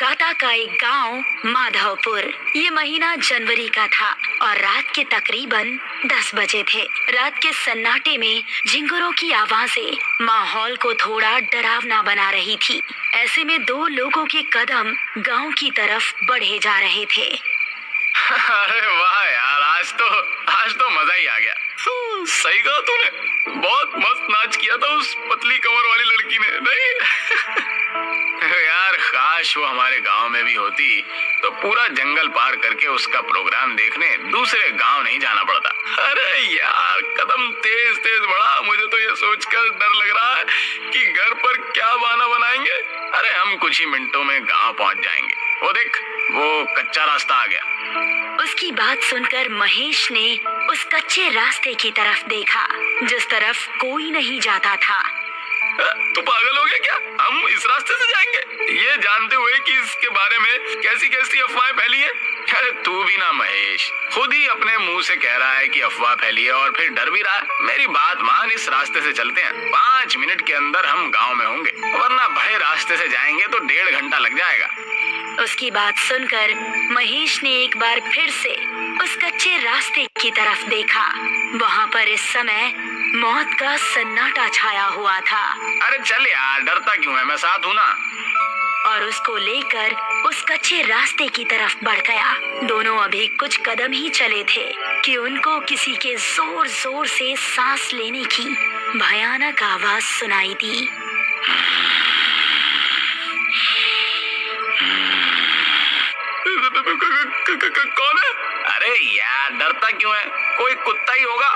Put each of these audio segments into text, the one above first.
कोलकाता का एक गांव माधवपुर। ये महीना जनवरी का था और रात के तकरीबन 10 बजे थे। रात के सन्नाटे में झिंगुरों की आवाजें माहौल को थोड़ा डरावना बना रही थी। ऐसे में दो लोगों के कदम गांव की तरफ बढ़े जा रहे थे। अरे वाह यार, आज तो मजा ही आ गया। सही कहा तूने, बहुत मस्त नाच किया था उस पतली कमर वाली लड़की ने, नहीं? यार काश वो हमारे गांव में भी होती तो पूरा जंगल पार करके उसका प्रोग्राम देखने दूसरे गांव नहीं जाना पड़ता। अरे यार कदम तेज तेज बढ़ा, मुझे तो ये सोचकर डर लग रहा है कि घर पर क्या बहाना बनाएंगे। अरे हम कुछ ही मिनटों में गांव पहुंच जाएंगे। वो देख, वो कच्चा रास्ता आ गया। उसकी बात सुनकर महेश ने उस कच्चे रास्ते की तरफ देखा जिस तरफ कोई नहीं जाता था। तू पागल हो गया क्या? हम इस रास्ते से जाएंगे ये जानते हुए कि इसके बारे में कैसी कैसी अफवाहें फैली हैं। अरे तू भी ना महेश, खुद ही अपने मुंह से कह रहा है कि अफवाह फैली है और फिर डर भी रहा है। मेरी बात मान, इस रास्ते से चलते हैं। 5 मिनट के अंदर हम गांव में होंगे, वरना भले रास्ते से जाएंगे तो 1.5 घंटा लग जाएगा। उसकी बात सुनकर महेश ने एक बार फिर से उस कच्चे रास्ते की तरफ देखा। वहाँ पर इस समय मौत का सन्नाटा छाया हुआ था। अरे चल यार, डरता क्यों है, मैं साथ हूँ ना। और उसको लेकर उस कच्चे रास्ते की तरफ बढ़ गया। दोनों अभी कुछ कदम ही चले थे कि उनको किसी के जोर जोर से सांस लेने की भयानक आवाज सुनाई दी। कौन है? अरे यार डरता क्यों है, कोई कुत्ता ही होगा।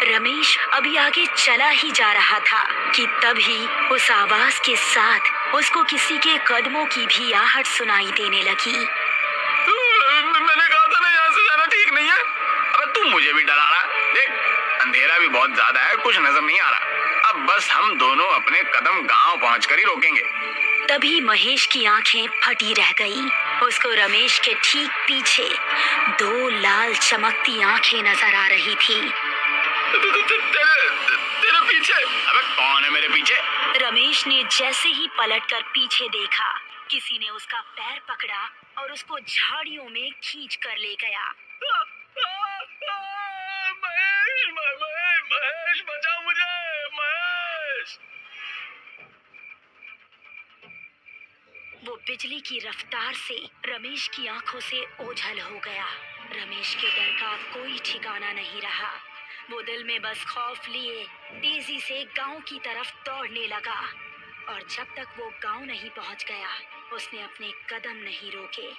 रमेश अभी आगे चला ही जा रहा था कि तभी उस आवाज के साथ उसको किसी के कदमों की भी आहट सुनाई देने लगी। मैंने कहा था ना, यहाँ से जाना ठीक नहीं है। अबे तू मुझे भी डरा रहा। देख, अंधेरा भी बहुत ज्यादा है, कुछ नजर नहीं आ रहा। अब बस हम दोनों अपने कदम गांव पहुंचकर ही रोकेंगे। तभी महेश की आंखें फटी रह गई। उसको रमेश के ठीक पीछे 2 लाल चमकती आंखें नजर आ रही थी। तेरे पीछे? अबे कौन है मेरे पीछे? रमेश ने जैसे ही पलटकर पीछे देखा, किसी ने उसका पैर पकड़ा और उसको झाड़ियों में खींच कर ले गया। महेश बचाओ मुझे, महेश। वो बिजली की रफ्तार से रमेश की आंखों से ओझल हो गया। रमेश के डर का कोई ठिकाना नहीं रहा। वो दिल में बस खौफ लिए तेजी से गांव की तरफ दौड़ने लगा और जब तक वो गांव नहीं पहुंच गया, उसने अपने कदम नहीं रोके।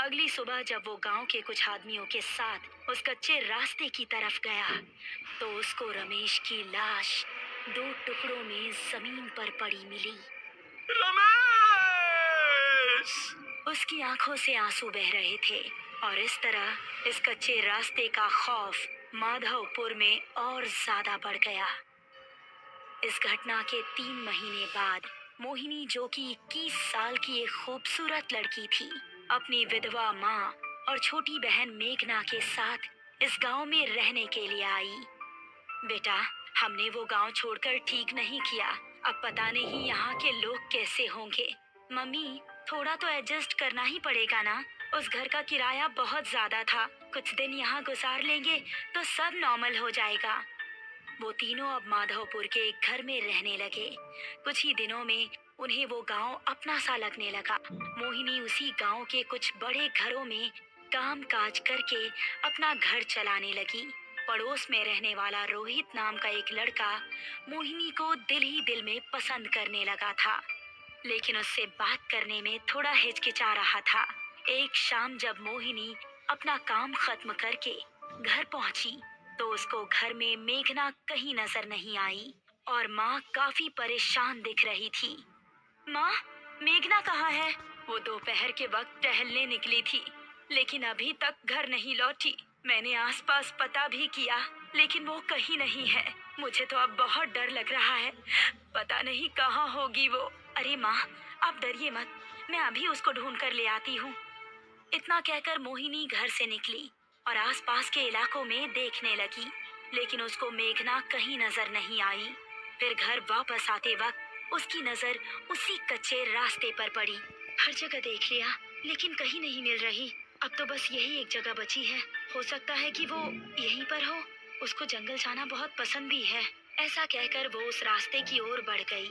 अगली सुबह जब वो गांव के कुछ आदमियों के साथ उस कच्चे रास्ते की तरफ गया तो उसको रमेश की लाश 2 टुकड़ों में जमीन पर पड़ी मिली। रमेश! उसकी आंखों से आंसू बह रहे थे और इस तरह इस कच्चे रास्ते का खौफ माधवपुर में और ज्यादा बढ़ गया। इस घटना के 3 महीने बाद मोहिनी, जो कि 21 साल की एक खूबसूरत लड़की थी, अपनी विधवा माँ और छोटी बहन मेघना के साथ इस गांव में रहने के लिए आई। बेटा, हमने वो गांव छोड़कर ठीक नहीं किया। अब पता नहीं यहाँ के लोग कैसे होंगे। मम्मी, थोड़ा तो एडजस्ट करना ही पड़ेगा ना। उस घर का किराया बहुत ज्यादा था। कुछ दिन यहाँ गुजार लेंगे तो सब नॉर्मल हो जाएगा। वो तीनों अब माधवपुर के एक घर में रहने लगे। कुछ ही दिनों में उन्हें वो गांव अपना सा लगने लगा। मोहिनी उसी गांव के कुछ बड़े घरों में काम काज करके अपना घर चलाने लगी। पड़ोस में रहने वाला रोहित नाम का एक लड़का मोहिनी को दिल ही दिल में पसंद करने लगा था, लेकिन उससे बात करने में थोड़ा हिचकिचा रहा था। एक शाम जब मोहिनी अपना काम खत्म करके घर पहुंची तो उसको घर में मेघना कहीं नजर नहीं आई और माँ काफी परेशान दिख रही थी। माँ, मेघना कहाँ है? वो दोपहर के वक्त टहलने निकली थी, लेकिन अभी तक घर नहीं लौटी। मैंने आसपास पता भी किया, लेकिन वो कहीं नहीं है। मुझे तो अब बहुत डर लग रहा है, पता नहीं कहाँ होगी वो। अरे माँ, आप डरिए मत, मैं अभी उसको ढूंढ कर ले आती हूँ। इतना कहकर मोहिनी घर से निकली और आसपास के इलाकों में देखने लगी, लेकिन उसको मेघना कहीं नजर नहीं आई। फिर घर वापस आते वक्त उसकी नजर उसी कच्चे रास्ते पर पड़ी। हर जगह देख लिया लेकिन कहीं नहीं मिल रही। अब तो बस यही एक जगह बची है। हो सकता है कि वो यहीं पर हो। उसको जंगल जाना बहुत पसंद भी है। ऐसा कहकर वो उस रास्ते की ओर बढ़ गई।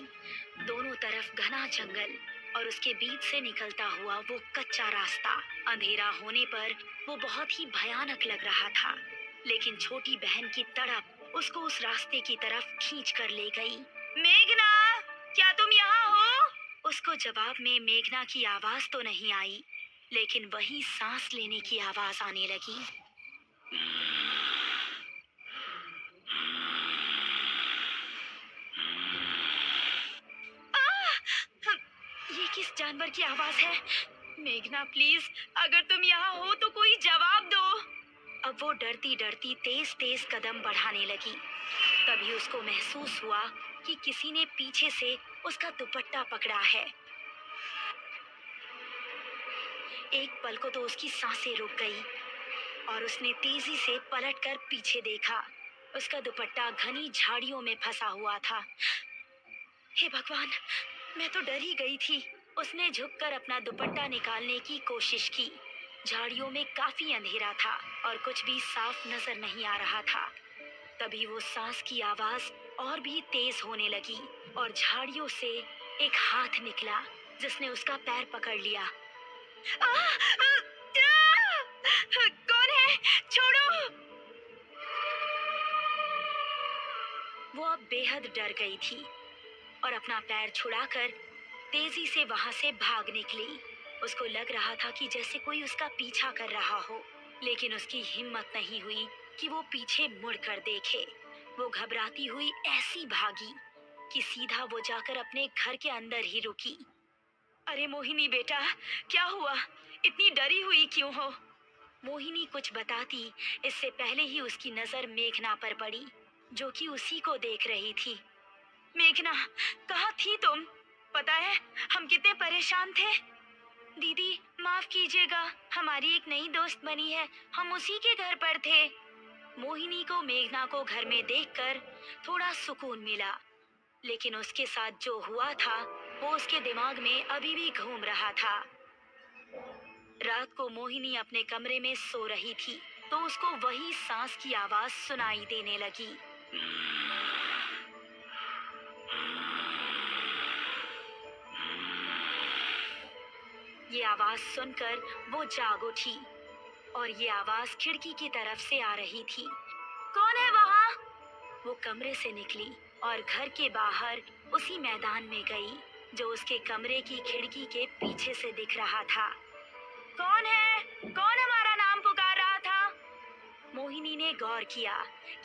दोनों तरफ घना जंगल और उसके बीच से निकलता हुआ वो कच्चा रास्ता। अंधेरा होने पर वो बहुत ही भयानक लग रहा था, लेकिन छोटी बहन की तड़प उसको उस रास्ते की तरफ खींच कर ले गई। मेघना, क्या तुम यहाँ हो? उसको जवाब में मेघना की आवाज तो नहीं आई, लेकिन वही सांस लेने की आवाज आने लगी। ये किस जानवर की आवाज है? मेघना प्लीज, अगर तुम यहाँ हो तो कोई जवाब दो। अब वो डरती डरती तेज तेज कदम बढ़ाने लगी। तभी उसको महसूस हुआ कि किसी ने पीछे से उसका दुपट्टा पकड़ा है। एक पल को तो उसकी सांसें रुक गई और उसने तेजी से पलटकर पीछे देखा। उसका दुपट्टा घनी झाड़ियों में फंसा हुआ था। हे भगवान, मैं तो डर ही गई थी। उसने झुककर अपना दुपट्टा निकालने की कोशिश की। झाड़ियों में काफी अंधेरा था और कुछ भी साफ नजर नहीं आ रहा था। तभी वो सांस की आवाज और भी तेज होने लगी और झाड़ियों से एक हाथ निकला जिसने उसका पैर पकड़ लिया। कौन है? छोड़ो! वो अब बेहद डर गई थी और अपना पैर छुड़ाकर तेजी से वहां से भाग निकली। उसको लग रहा था कि जैसे कोई उसका पीछा कर रहा हो, लेकिन उसकी हिम्मत नहीं हुई कि वो पीछे मुड़कर देखे। वो घबराती हुई ऐसी भागी कि सीधा वो जाकर अपने घर के अंदर ही रुकी। अरे मोहिनी बेटा, क्या हुआ? इतनी डरी हुई क्यों हो? मोहिनी कुछ बताती इससे पहले ही उसकी नजर मेघना पर पड़ी, जो कि उसी को देख रही थी। मेघना, कहाँ थी तुम? पता है हम कितने परेशान थे। दीदी माफ कीजिएगा, हमारी एक नई दोस्त बनी है, हम उसी के घर पर थे। मोहिनी को मेघना को घर में देखकर थोड़ा सुकून मिला, लेकिन उसके साथ जो हुआ था वो उसके दिमाग में अभी भी घूम रहा था। रात को मोहिनी अपने कमरे में सो रही थी तो उसको वही सांस की आवाज सुनाई देने लगी। ये आवाज सुनकर वो जाग उठी और ये आवाज खिड़की की तरफ से आ रही थी। कौन है वहाँ? वो कमरे से निकली और घर के बाहर उसी मैदान में गई जो उसके कमरे की खिड़की के पीछे से दिख रहा था। कौन है? कौन हमारा नाम पुकार रहा था? मोहिनी ने गौर किया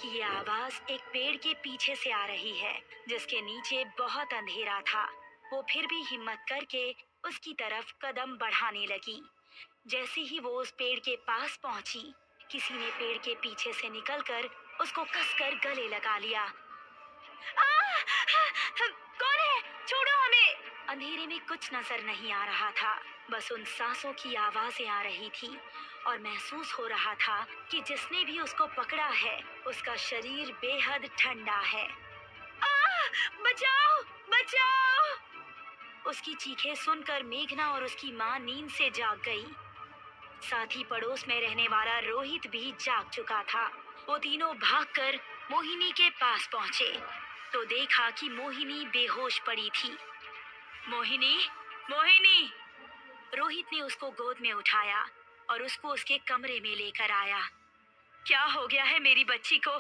कि ये आवाज एक पेड़ के पीछे से आ रही है जिसके नीचे बहुत अंधेरा था। वो फिर भी हिम्मत करके उसकी तरफ कदम बढ़ाने लगी। जैसे ही वो उस पेड़ के पास पहुंची, किसी ने पेड़ के पीछे से निकलकर उसको कसकर गले लगा लिया। कौन है? छोड़ो हमें! अंधेरे में कुछ नजर नहीं आ रहा था, बस उन सांसों की आवाजें आ रही थी और महसूस हो रहा था कि जिसने भी उसको पकड़ा है उसका शरीर बेहद ठंडा है। बचाओ! बचाओ! उसकी चीखें सुनकर मेघना और उसकी माँ नींद से जाग गई। साथ ही पड़ोस में रहने वाला रोहित भी जाग चुका था। वो तीनों भागकर मोहिनी के पास पहुंचे तो देखा कि मोहिनी बेहोश पड़ी थी। मोहिनी, मोहिनी! रोहित ने उसको गोद में उठाया और उसको उसके कमरे में लेकर आया। क्या हो गया है मेरी बच्ची को?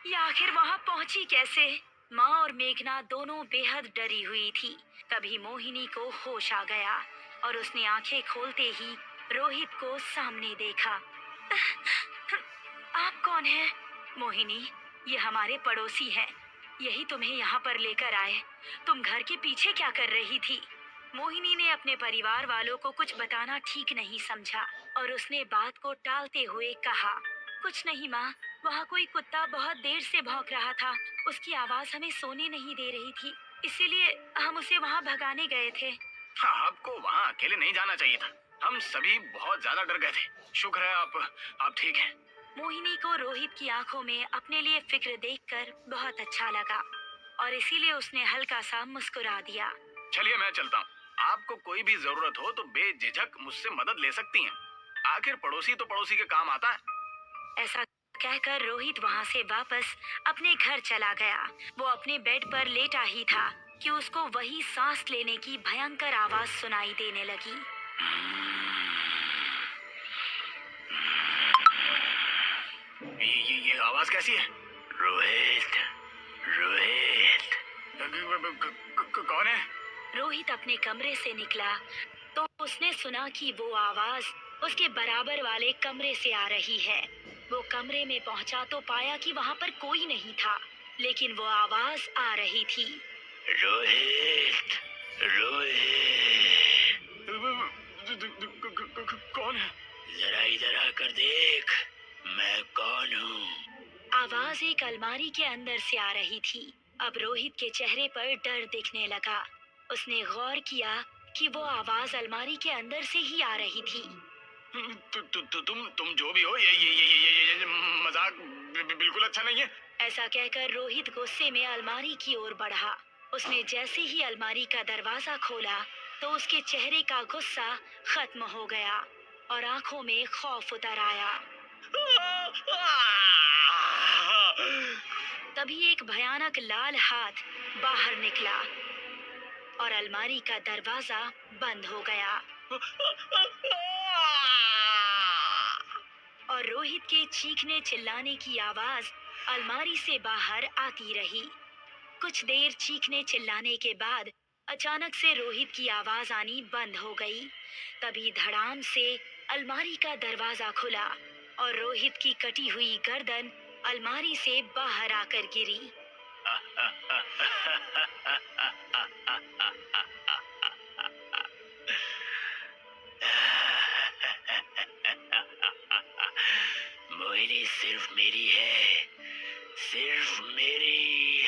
ये आखिर वहां पहुंची कैसे? माँ और मेघना दोनों बेहद डरी हुई थी। तभी मोहिनी को होश आ गया और उसने आंखें खोलते ही रोहित को सामने देखा। आप कौन हैं? मोहिनी, ये हमारे पड़ोसी हैं। यही तुम्हें यहाँ पर लेकर आए। तुम घर के पीछे क्या कर रही थी? मोहिनी ने अपने परिवार वालों को कुछ बताना ठीक नहीं समझा और उसने बात को टालते हुए कहा, कुछ नहीं माँ, वहाँ कोई कुत्ता बहुत देर से भौंक रहा था। उसकी आवाज हमें सोने नहीं दे रही थी, इसीलिए हम उसे वहाँ भगाने गए थे। हाँ, आपको वहाँ अकेले नहीं जाना चाहिए था। हम सभी बहुत ज्यादा डर गए थे। शुक्र है आप ठीक हैं। मोहिनी को रोहित की आंखों में अपने लिए फिक्र देखकर बहुत अच्छा लगा और और इसीलिए उसने हल्का सा मुस्कुरा दिया। चलिए मैं चलता हूँ। आपको कोई भी जरूरत हो तो बेझिझक मुझसे मदद ले सकती हैं। आखिर पड़ोसी तो पड़ोसी के काम आता है। ऐसा कहकर रोहित वहां से वापस अपने घर चला गया। वो अपने बेड पर लेटा ही था कि उसको वही सांस लेने की भयंकर आवाज सुनाई देने लगी। ये आवाज कैसी है? रोहित, रोहित। कौन है? रोहित अपने कमरे से निकला तो उसने सुना कि वो आवाज उसके बराबर वाले कमरे से आ रही है। वो कमरे में पहुंचा तो पाया कि वहां पर कोई नहीं था, लेकिन वो आवाज आ रही थी। रोहित, रोहित। कौन है? जरा इधर आकर देख, मैं कौन हूँ। आवाज एक अलमारी के अंदर से आ रही थी। अब रोहित के चेहरे पर डर दिखने लगा। उसने गौर किया कि वो आवाज अलमारी के अंदर से ही आ रही थी। तुम जो भी हो, ये मजाक बिल्कुल अच्छा नहीं है। ऐसा कहकर रोहित गुस्से में अलमारी की ओर बढ़ा। उसने जैसे ही अलमारी का दरवाजा खोला तो उसके चेहरे का गुस्सा खत्म हो गया और आंखों में खौफ उतर आया। तभी एक भयानक लाल हाथ बाहर निकला और अलमारी का दरवाजा बंद हो गया। और रोहित के चीखने चिल्लाने की आवाज अलमारी से बाहर आती रही। कुछ देर चीखने चिल्लाने के बाद अचानक से रोहित की आवाज आनी बंद हो गई। तभी धड़ाम से अलमारी का दरवाजा खुला और रोहित की कटी हुई गर्दन अलमारी से बाहर आकर गिरी। मोहिनी सिर्फ मेरी है, सिर्फ मेरी।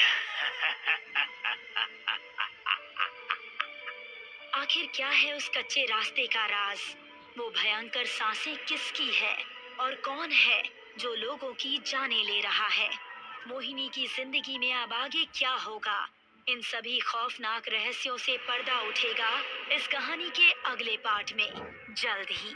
आखिर क्या है उस कच्चे रास्ते का राज? वो भयंकर सांसें किसकी है और कौन है जो लोगों की जानें ले रहा है? मोहिनी की जिंदगी में अब आगे क्या होगा? इन सभी खौफनाक रहस्यों से पर्दा उठेगा इस कहानी के अगले पार्ट में जल्द ही।